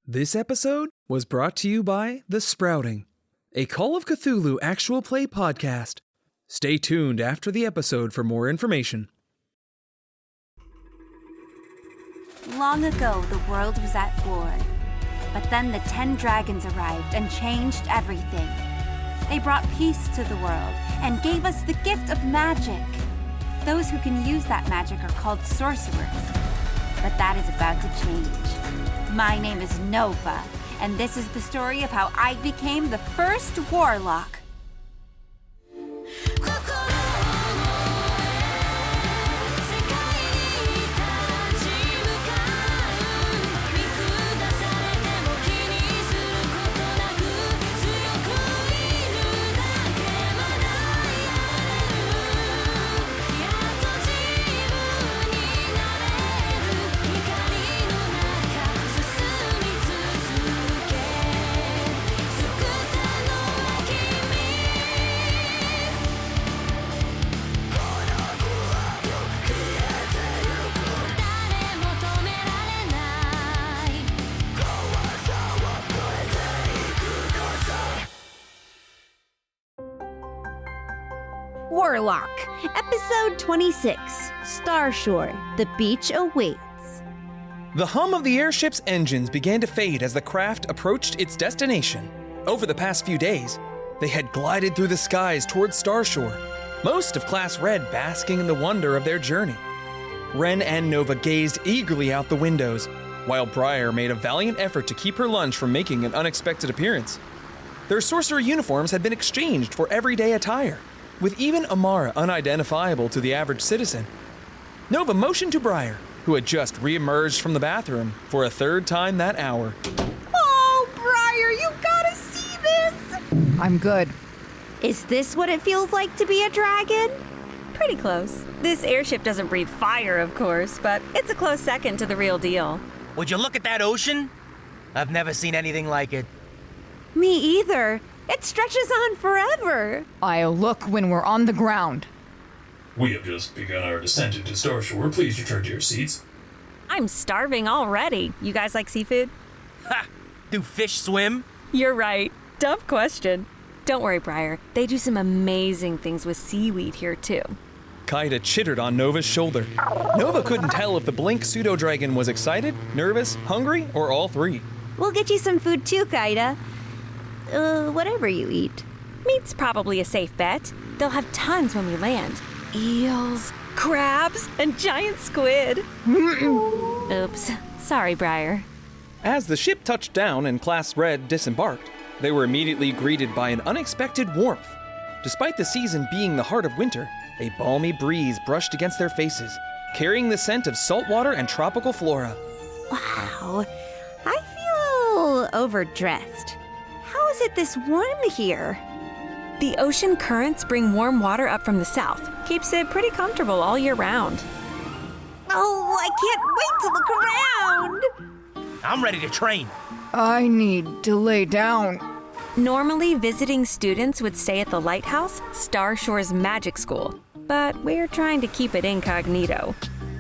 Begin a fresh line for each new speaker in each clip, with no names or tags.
This episode was brought to you by The Sprouting, a Call of Cthulhu actual play podcast. Stay tuned after the episode for more information.
Long ago, the world was at war. But then the 10 dragons arrived and changed everything. They brought peace to the world and gave us the gift of magic. Those who can use that magic are called sorcerers. But that is about to change. My name is Nova, and this is the story of how I became the first Warlock.
Warlock, Episode 26, Starshore, The Beach Awaits.
The hum of the airship's engines began to fade as the craft approached its destination. Over the past few days, they had glided through the skies towards Starshore, most of Class Red basking in the wonder of their journey. Ren and Nova gazed eagerly out the windows, while Briar made a valiant effort to keep her lunch from making an unexpected appearance. Their sorcerer uniforms had been exchanged for everyday attire, with even Amara unidentifiable to the average citizen. Nova motioned to Briar, who had just re-emerged from the bathroom for a third time that hour.
Oh, Briar, you gotta see this!
I'm good.
Is this what it feels like to be a dragon?
Pretty close. This airship doesn't breathe fire, of course, but it's a close second to the real deal.
Would you look at that ocean? I've never seen anything like it.
Me either. It stretches on forever.
I'll look when we're on the ground.
We have just begun our descent into Starshore. Please return to your seats.
I'm starving already. You guys like seafood?
Ha! Do fish swim?
You're right. Dumb question. Don't worry, Briar. They do some amazing things with seaweed here, too.
Kaida chittered on Nova's shoulder. Nova couldn't tell if the blink pseudo-dragon was excited, nervous, hungry, or all three.
We'll get you some food too, Kaida. Whatever you eat.
Meat's probably a safe bet. They'll have tons when we land. Eels, crabs, and giant squid. Oops. Sorry, Briar.
As the ship touched down and Class Red disembarked, they were immediately greeted by an unexpected warmth. Despite the season being the heart of winter, a balmy breeze brushed against their faces, carrying the scent of saltwater and tropical flora.
Wow. I feel overdressed. How is it this warm here?
The ocean currents bring warm water up from the south. Keeps it pretty comfortable all year round.
Oh, I can't wait to look around!
I'm ready to train.
I need to lay down.
Normally, visiting students would stay at the lighthouse, Starshore's magic school. But we're trying to keep it incognito.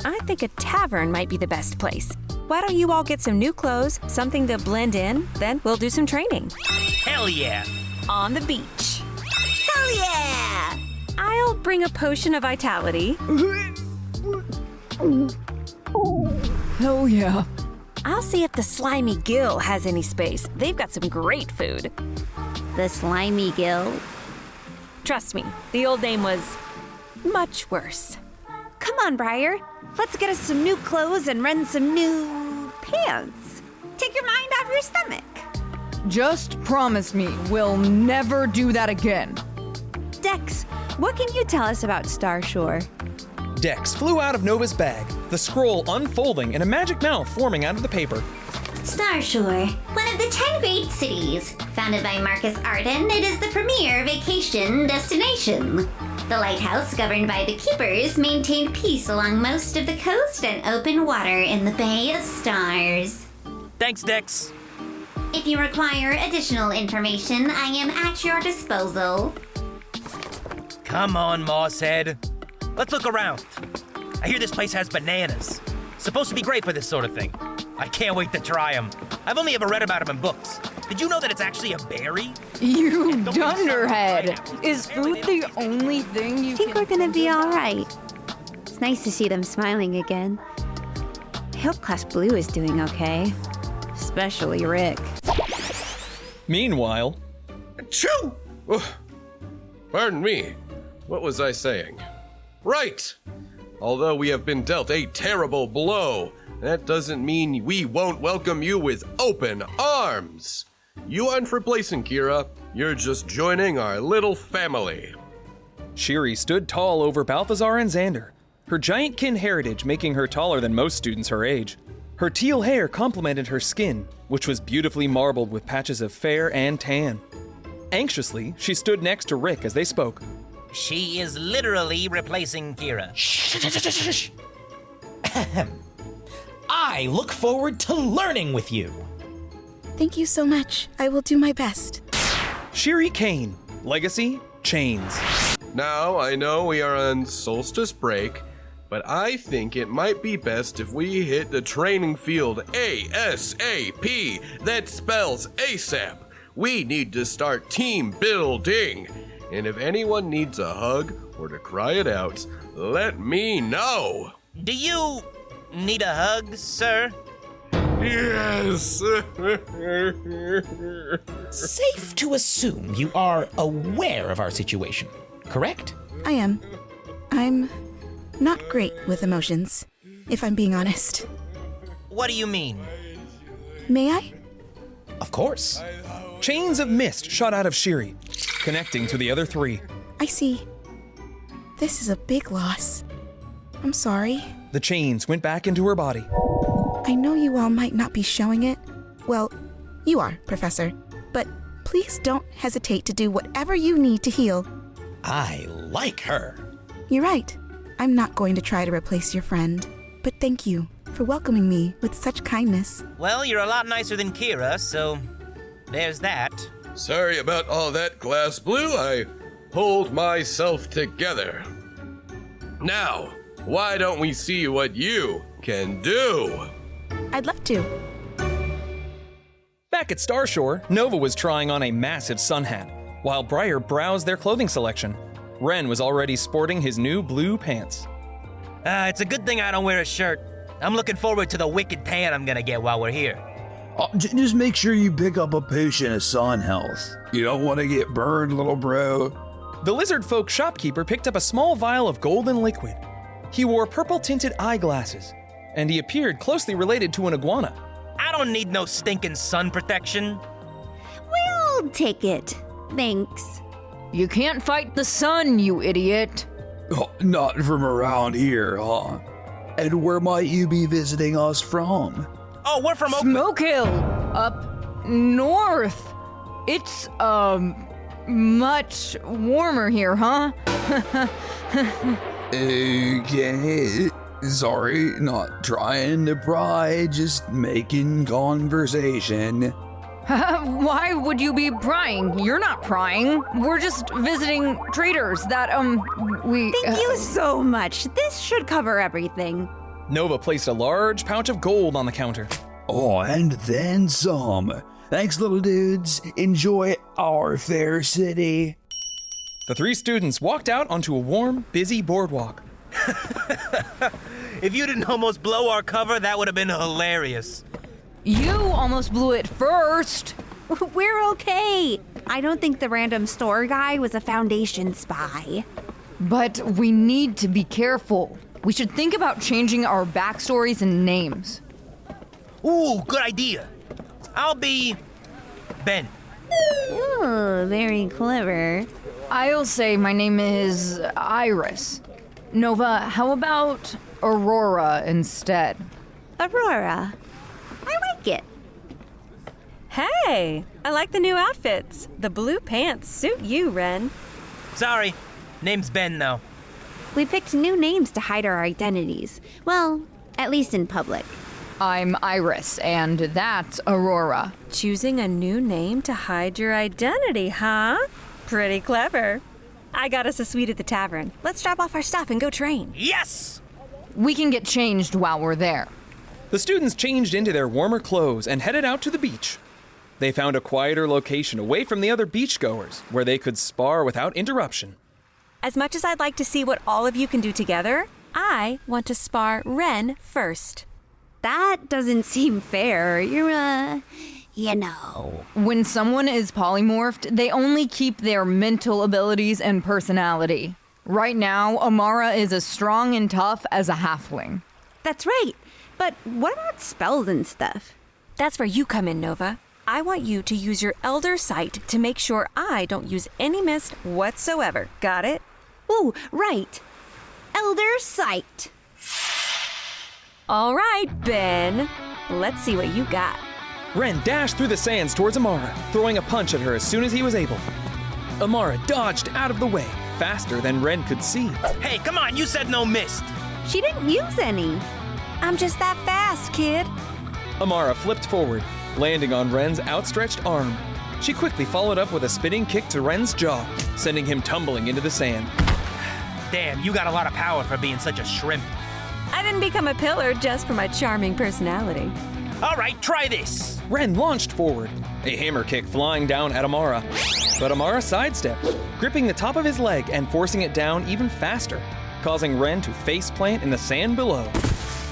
I think a tavern might be the best place. Why don't you all get some new clothes, something to blend in, then we'll do some training.
Hell yeah!
On the beach.
Hell yeah!
I'll bring a potion of vitality.
Hell yeah.
I'll see if the slimy gill has any space. They've got some great food.
The slimy gill.
Trust me, the old name was much worse.
Come on, Briar. Let's get us some new clothes and run some new pants. Take your mind off your stomach.
Just promise me we'll never do that again.
Dex, what can you tell us about Starshore?
Dex flew out of Nova's bag, the scroll unfolding and a magic mouth forming out of the paper.
Starshore, one of the 10 great cities. Founded by Marcus Arden, it is the premier vacation destination. The lighthouse, governed by the keepers, maintained peace along most of the coast and open water in the Bay of Stars.
Thanks, Dex.
If you require additional information, I am at your disposal.
Come on, Mosshead. Let's look around. I hear this place has bananas. Supposed to be great for this sort of thing. I can't wait to try them. I've only ever read about them in books. Did you know that it's actually a berry?
You dunderhead! Is food the only thing you
I think we're gonna be all right. It's nice to see them smiling again. I hope Class Blue is doing okay. Especially Rick.
Meanwhile,
Achoo! Pardon me. What was I saying? Right! Although we have been dealt a terrible blow, that doesn't mean we won't welcome you with open arms. You aren't replacing Kira, you're just joining our little family.
Shiri stood tall over Balthazar and Xander, her giant kin heritage making her taller than most students her age. Her teal hair complemented her skin, which was beautifully marbled with patches of fair and tan. Anxiously, she stood next to Rick as they spoke.
She is literally replacing Kira.
I look forward to learning with you.
Thank you so much. I will do my best.
Shiri Kane, Legacy, Chains.
Now, I know we are on solstice break, but I think it might be best if we hit the training field ASAP. That spells ASAP. We need to start team building. And if anyone needs a hug or to cry it out, let me know.
Do you need a hug, sir?
Yes.
Safe to assume you are aware of our situation, correct?
I am. I'm not great with emotions, if I'm being honest.
What do you mean?
May I?
Of course.
Chains of mist shot out of Shiri, connecting to the other three.
I see. This is a big loss. I'm sorry.
The chains went back into her body.
I know you all might not be showing it. Well, you are, Professor. But please don't hesitate to do whatever you need to heal.
I like her.
You're right. I'm not going to try to replace your friend. But thank you for welcoming me with such kindness.
Well, you're a lot nicer than Kira, so there's that.
Sorry about all that, Glass Blue. I pulled myself together. Now, why don't we see what you can do?
I'd love to.
Back at Starshore, Nova was trying on a massive sun hat, while Briar browsed their clothing selection. Ren was already sporting his new blue pants.
It's a good thing I don't wear a shirt. I'm looking forward to the wicked tan I'm gonna get while we're here.
Just make sure you pick up a potion of sun health. You don't want to get burned, little bro.
The lizard folk shopkeeper picked up a small vial of golden liquid. He wore purple-tinted eyeglasses, and he appeared closely related to an iguana.
I don't need no stinking sun protection.
We'll take it. Thanks.
You can't fight the sun, you idiot.
Oh, not from around here, huh? And where might you be visiting us from?
Oh, we're from Oakland.
Smoke Hill, up north. It's, much warmer here, huh?
Okay. Sorry, not trying to pry, just making conversation.
Why would you be prying? You're not prying. We're just visiting traders that, we...
Thank you so much. This should cover everything.
Nova placed a large pouch of gold on the counter.
Oh, and then some. Thanks, little dudes. Enjoy our fair city.
The three students walked out onto a warm, busy boardwalk.
If you didn't almost blow our cover, that would have been hilarious.
You almost blew it first.
We're okay. I don't think the random store guy was a Foundation spy.
But we need to be careful. We should think about changing our backstories and names.
Ooh, good idea. I'll be Ben.
Oh, very clever.
I'll say my name is Iris. Nova, how about Aurora instead?
Aurora. I like it.
Hey, I like the new outfits. The blue pants suit you, Ren.
Sorry, name's Ben though.
We picked new names to hide our identities. Well, at least in public.
I'm Iris, and that's Aurora.
Choosing a new name to hide your identity, huh? Pretty clever. I got us a suite at the tavern. Let's drop off our stuff and go train.
Yes!
We can get changed while we're there.
The students changed into their warmer clothes and headed out to the beach. They found a quieter location away from the other beachgoers where they could spar without interruption.
As much as I'd like to see what all of you can do together, I want to spar Ren first.
That doesn't seem fair. You're,
You know.
When someone is polymorphed, they only keep their mental abilities and personality. Right now, Amara is as strong and tough as a halfling.
That's right. But what about spells and stuff?
That's where you come in, Nova. I want you to use your Elder Sight to make sure I don't use any mist whatsoever. Got it?
Ooh, right. Elder Sight.
All right, Ben. Let's see what you got.
Ren dashed through the sands towards Amara, throwing a punch at her as soon as he was able. Amara dodged out of the way, faster than Ren could see.
Hey, come on, you said no mist.
She didn't use any.
I'm just that fast, kid.
Amara flipped forward, landing on Ren's outstretched arm. She quickly followed up with a spinning kick to Ren's jaw, sending him tumbling into the sand.
Damn, you got a lot of power for being such a shrimp.
I didn't become a pillar just for my charming personality.
All right, try this.
Ren launched forward, a hammer kick flying down at Amara. But Amara sidestepped, gripping the top of his leg and forcing it down even faster, causing Ren to faceplant in the sand below.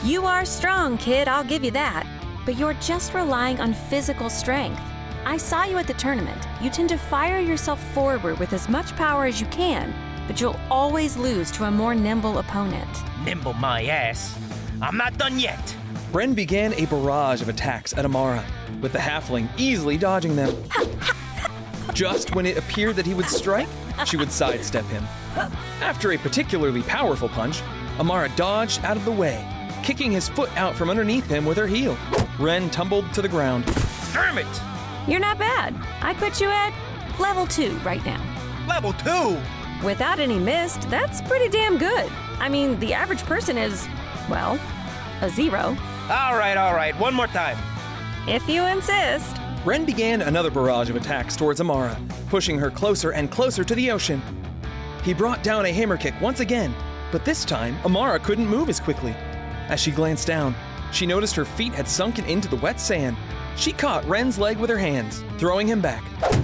You are strong, kid, I'll give you that. But you're just relying on physical strength. I saw you at the tournament. You tend to fire yourself forward with as much power as you can, but you'll always lose to a more nimble opponent.
Nimble my ass. I'm not done yet.
Ren began a barrage of attacks at Amara, with the halfling easily dodging them. Just when it appeared that he would strike, she would sidestep him. After a particularly powerful punch, Amara dodged out of the way, kicking his foot out from underneath him with her heel. Ren tumbled to the ground.
Damn it!
You're not bad. I'd put you at level 2 right now.
Level 2?
Without any mist, that's pretty damn good. I mean, the average person is, well, a 0.
All right, one more time.
If you insist.
Ren began another barrage of attacks towards Amara, pushing her closer and closer to the ocean. He brought down a hammer kick once again, but this time, Amara couldn't move as quickly. As she glanced down, she noticed her feet had sunken into the wet sand. She caught Ren's leg with her hands, throwing him back.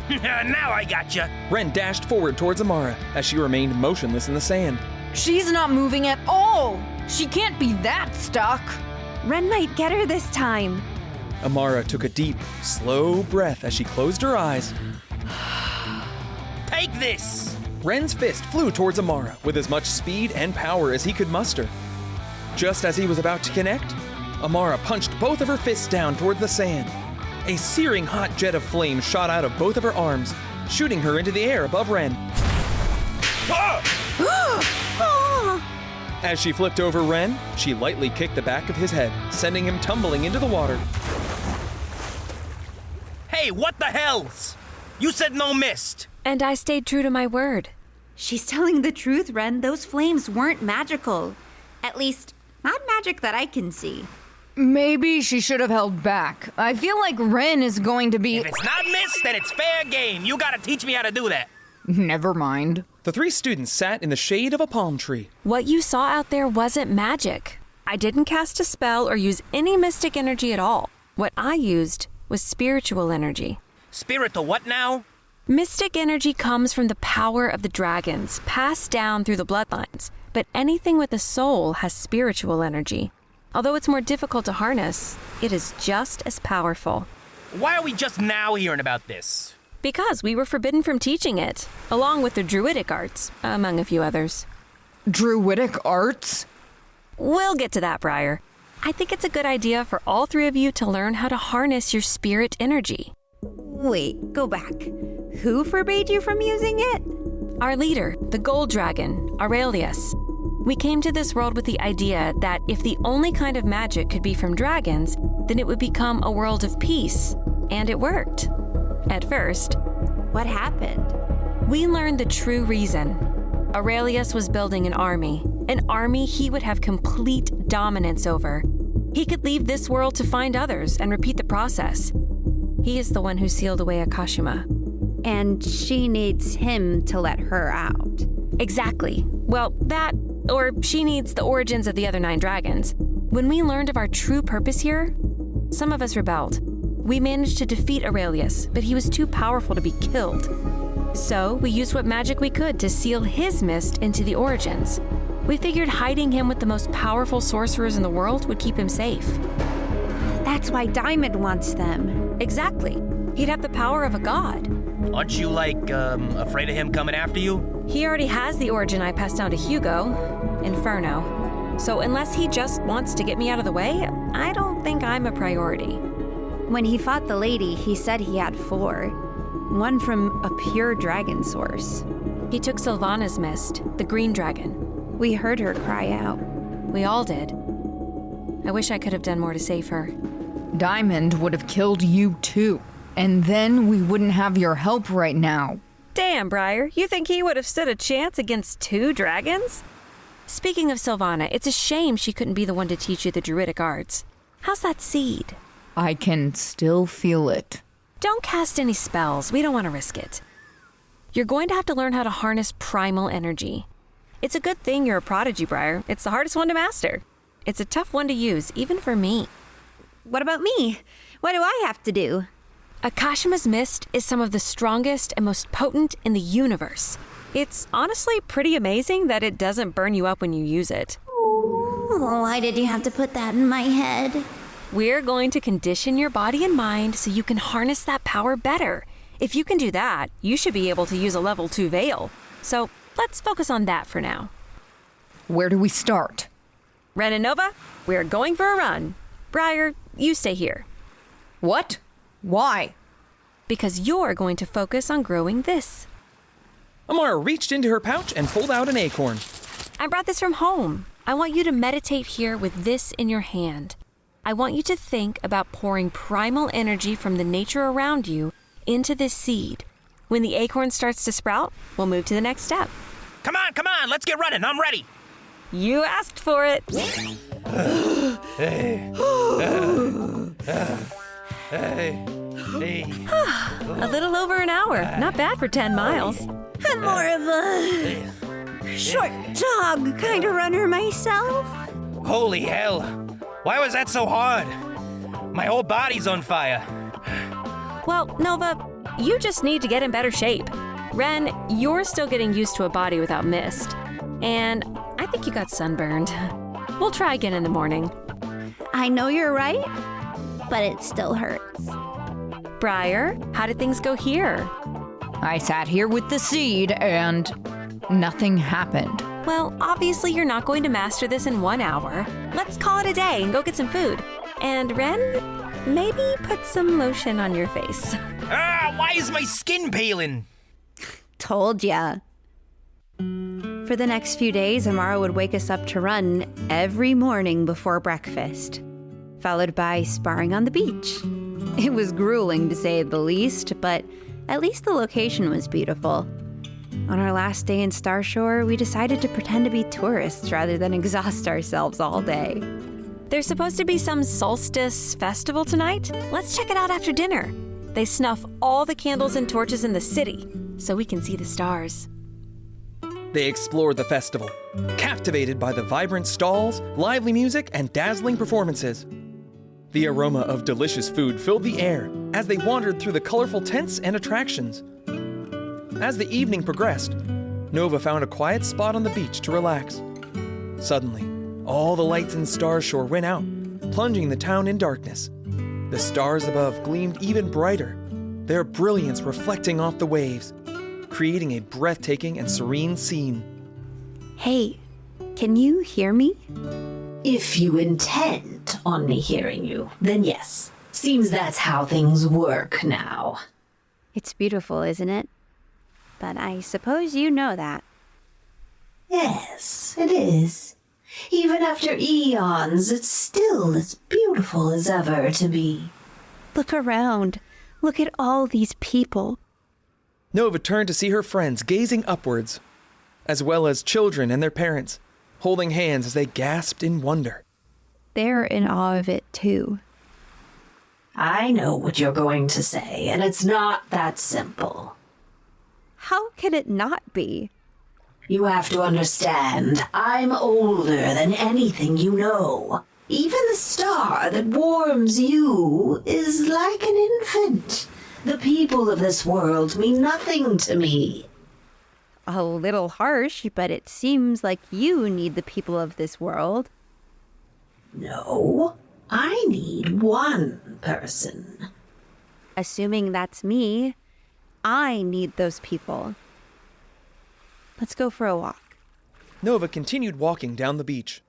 Now I gotcha.
Ren dashed forward towards Amara as she remained motionless in the sand.
She's not moving at all. She can't be that stuck.
Ren might get her this time.
Amara took a deep, slow breath as she closed her eyes.
Take this!
Ren's fist flew towards Amara with as much speed and power as he could muster. Just as he was about to connect, Amara punched both of her fists down toward the sand. A searing hot jet of flame shot out of both of her arms, shooting her into the air above Ren. As she flipped over Ren, she lightly kicked the back of his head, sending him tumbling into the water.
Hey, what the hells? You said no mist.
And I stayed true to my word.
She's telling the truth, Ren. Those flames weren't magical. At least, not magic that I can see.
Maybe she should have held back. I feel like Ren is going to be...
If it's not mist, then it's fair game. You gotta teach me how to do that.
Never mind.
The three students sat in the shade of a palm tree.
What you saw out there wasn't magic. I didn't cast a spell or use any mystic energy at all. What I used was spiritual energy.
Spiritual what now?
Mystic energy comes from the power of the dragons, passed down through the bloodlines. But anything with a soul has spiritual energy. Although it's more difficult to harness, it is just as powerful.
Why are we just now hearing about this?
Because we were forbidden from teaching it, along with the druidic arts, among a few others.
Druidic arts?
We'll get to that, Briar. I think it's a good idea for all three of you to learn how to harness your spirit energy.
Wait, go back. Who forbade you from using it?
Our leader, the gold dragon, Aurelius. We came to this world with the idea that if the only kind of magic could be from dragons, then it would become a world of peace. And it worked. At first.
What happened?
We learned the true reason. Aurelius was building an army he would have complete dominance over. He could leave this world to find others and repeat the process. He is the one who sealed away Akashima.
And she needs him to let her out.
Exactly. Well, that, or she needs the origins of the other 9 dragons. When we learned of our true purpose here, some of us rebelled. We managed to defeat Aurelius, but he was too powerful to be killed. So we used what magic we could to seal his mist into the origins. We figured hiding him with the most powerful sorcerers in the world would keep him safe.
That's why Diamond wants them.
Exactly. He'd have the power of a god.
Aren't you, afraid of him coming after you?
He already has the origin I passed down to Hugo, Inferno. So unless he just wants to get me out of the way, I don't think I'm a priority.
When he fought the lady, he said he had 4. One from a pure dragon source.
He took Sylvana's mist, the green dragon.
We heard her cry out.
We all did. I wish I could have done more to save her.
Diamond would have killed you too. And then we wouldn't have your help right now.
Damn, Briar, you think he would have stood a chance against 2 dragons? Speaking of Sylvana, it's a shame she couldn't be the one to teach you the druidic arts. How's that seed?
I can still feel it.
Don't cast any spells. We don't want to risk it. You're going to have to learn how to harness primal energy. It's a good thing you're a prodigy, Briar. It's the hardest one to master. It's a tough one to use, even for me.
What about me? What do I have to do?
Akashima's mist is some of the strongest and most potent in the universe. It's honestly pretty amazing that it doesn't burn you up when you use it.
Why did you have to put that in my head?
We're going to condition your body and mind so you can harness that power better. If you can do that, you should be able to use a level 2 veil. So let's focus on that for now.
Where do we start?
Ren and Nova, we're going for a run. Briar, you stay here.
What? Why?
Because you're going to focus on growing this.
Amara reached into her pouch and pulled out an acorn.
I brought this from home. I want you to meditate here with this in your hand. I want you to think about pouring primal energy from the nature around you into this seed. When the acorn starts to sprout, we'll move to the next step.
Come on, let's get running. I'm ready.
You asked for it. A little over an hour. Not bad for 10 miles.
I'm more of a short jog kind of runner myself.
Holy hell. Why was that so hard? My whole body's on fire.
Well, Nova, you just need to get in better shape. Ren, you're still getting used to a body without mist. And I think you got sunburned. We'll try again in the morning.
I know you're right, but it still hurts.
Briar, how did things go here?
I sat here with the seed and nothing happened.
Well, obviously you're not going to master this in 1 hour. Let's call it a day and go get some food. And Ren, maybe put some lotion on your face.
Why is my skin peeling?
Told ya. For the next few days, Amara would wake us up to run every morning before breakfast, followed by sparring on the beach. It was grueling to say the least, but at least the location was beautiful. On our last day in Starshore, we decided to pretend to be tourists rather than exhaust ourselves all day.
There's supposed to be some solstice festival tonight. Let's check it out after dinner. They snuff all the candles and torches in the city so we can see the stars.
They explored the festival, captivated by the vibrant stalls, lively music, and dazzling performances. The aroma of delicious food filled the air as they wandered through the colorful tents and attractions. As the evening progressed, Nova found a quiet spot on the beach to relax. Suddenly, all the lights in Starshore went out, plunging the town in darkness. The stars above gleamed even brighter, their brilliance reflecting off the waves, creating a breathtaking and serene scene.
Hey, can you hear me?
If you intend on me hearing you, then yes. Seems that's how things work now.
It's beautiful, isn't it? But I suppose you know that.
Yes, it is. Even after eons, it's still as beautiful as ever to be.
Look around. Look at all these people.
Nova turned to see her friends gazing upwards, as well as children and their parents, holding hands as they gasped in wonder.
They're in awe of it, too.
I know what you're going to say, and it's not that simple.
How can it not be?
You have to understand, I'm older than anything you know. Even the star that warms you is like an infant. The people of this world mean nothing to me.
A little harsh, but it seems like you need the people of this world.
No, I need one person.
Assuming that's me, I need those people. Let's go for a walk.
Nova continued walking down the beach.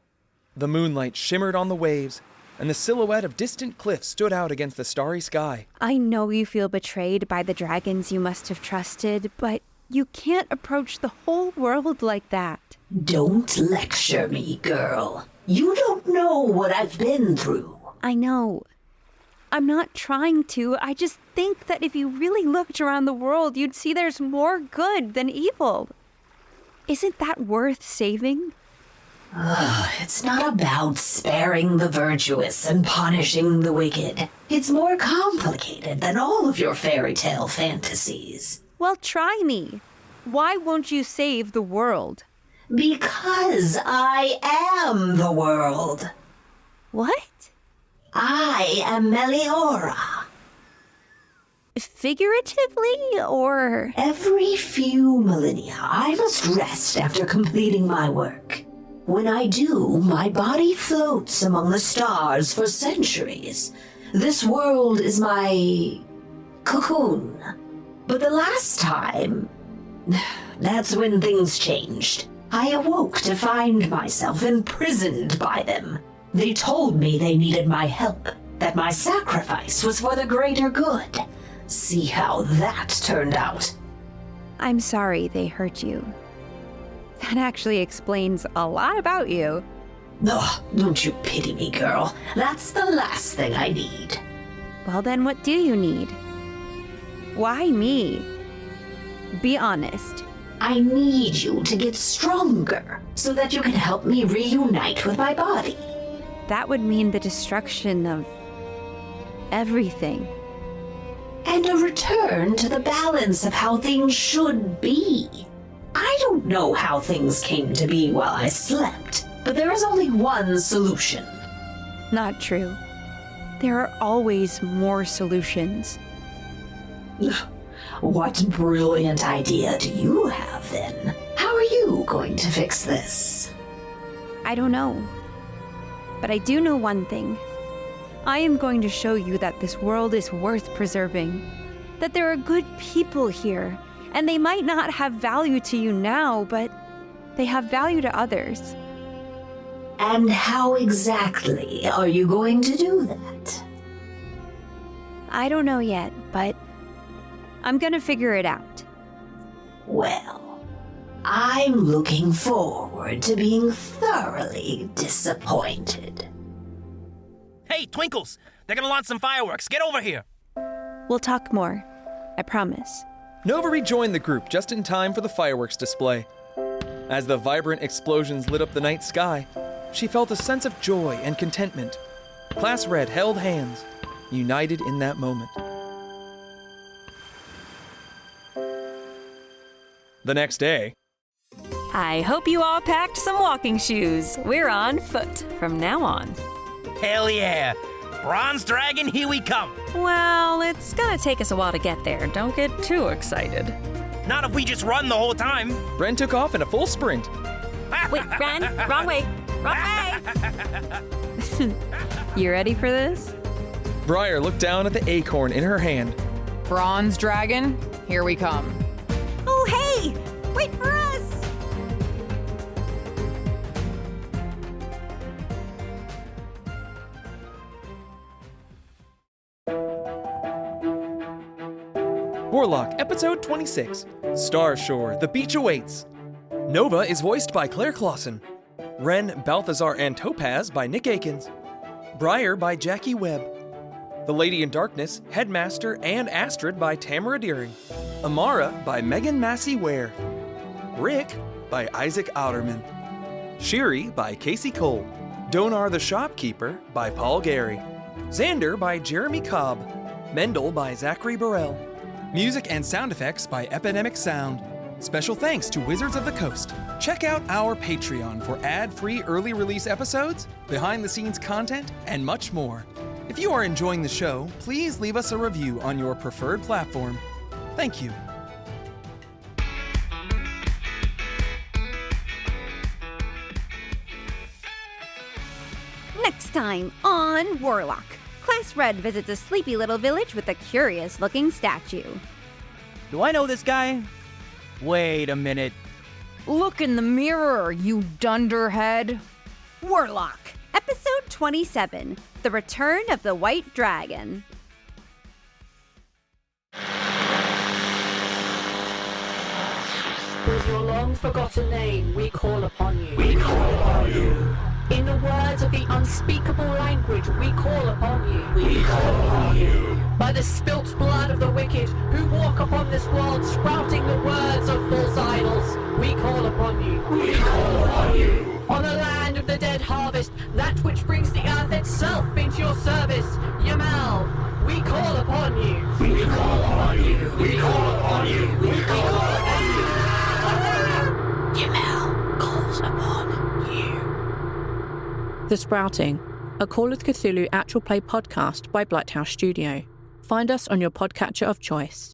The moonlight shimmered on the waves, and the silhouette of distant cliffs stood out against the starry sky.
I know you feel betrayed by the dragons you must have trusted, but you can't approach the whole world like that.
Don't lecture me, girl. You don't know what I've been through.
I know. I'm not trying to. I just think that if you really looked around the world, you'd see there's more good than evil. Isn't that worth saving?
It's not about sparing the virtuous and punishing the wicked. It's more complicated than all of your fairy tale fantasies.
Well, try me. Why won't you save the world?
Because I am the world.
What?
I am Meliora.
Figuratively, or?
Every few millennia, I must rest after completing my work. When I do, my body floats among the stars for centuries. This world is my cocoon. But the last time, that's when things changed. I awoke to find myself imprisoned by them. They told me they needed my help, that my sacrifice was for the greater good. See how that turned out.
I'm sorry they hurt you. That actually explains a lot about you.
Ugh, don't you pity me, girl. That's the last thing I need.
Well, then what do you need? Why me? Be honest.
I need you to get stronger so that you can help me reunite with my body.
That would mean the destruction of everything.
And a return to the balance of how things should be. I don't know how things came to be while I slept, but there is only one solution.
Not true. There are always more solutions.
What brilliant idea do you have, then? How are you going to fix this?
I don't know. But I do know one thing. I am going to show you that this world is worth preserving. That there are good people here, and they might not have value to you now, but they have value to others.
And how exactly are you going to do that?
I don't know yet, but I'm gonna figure it out.
Well, I'm looking forward to being thoroughly disappointed.
Hey, Twinkles! They're gonna launch some fireworks. Get over here!
We'll talk more. I promise.
Nova rejoined the group just in time for the fireworks display. As the vibrant explosions lit up the night sky, she felt a sense of joy and contentment. Class Red held hands, united in that moment. The next day,
I hope you all packed some walking shoes. We're on foot from now on.
Hell yeah! Bronze Dragon, here we come!
Well, it's gonna take us a while to get there. Don't get too excited.
Not if we just run the whole time.
Ren took off in a full sprint.
Wait, Ren, wrong way. Wrong way!
You ready for this?
Briar looked down at the acorn in her hand.
Bronze Dragon, here we come.
Oh, hey! Wait for us!
Warlock, Episode 26, Starshore, The Beach Awaits. Nova is voiced by Claire Clausen. Ren, Balthazar, and Topaz by Nick Akins. Briar by Jackie Webb. The Lady in Darkness, Headmaster, and Astrid by Tamara Deering. Amara by Megan Massey Ware. Rick by Isaac Outerman. Shiri by Casey Cole. Donar the Shopkeeper by Paul Gary. Xander by Jeremy Cobb. Mendel by Zachary Burrell. Music and sound effects by Epidemic Sound. Special thanks to Wizards of the Coast. Check out our Patreon for ad-free early release episodes, behind-the-scenes content, and much more. If you are enjoying the show, please leave us a review on your preferred platform. Thank you.
Next time on Warlock, Class Red visits a sleepy little village with a curious-looking statue.
Do I know this guy? Wait a minute.
Look in the mirror, you dunderhead.
Warlock, Episode 27, The Return of the White Dragon.
With your long-forgotten name, we call upon you. We call upon you. In the words of the unspeakable language, we call upon you. We call upon you. By the spilt blood of the wicked, who walk upon this world, sprouting the words of false idols, we call upon you. We call upon you. On the land of the dead harvest, that which brings the earth itself into your service, Yamal, we call upon you. We call upon you. We call upon you. We call upon you. Yamal calls upon you.
The Sprouting, a Call of Cthulhu actual play podcast by Blighthouse Studio. Find us on your podcatcher of choice.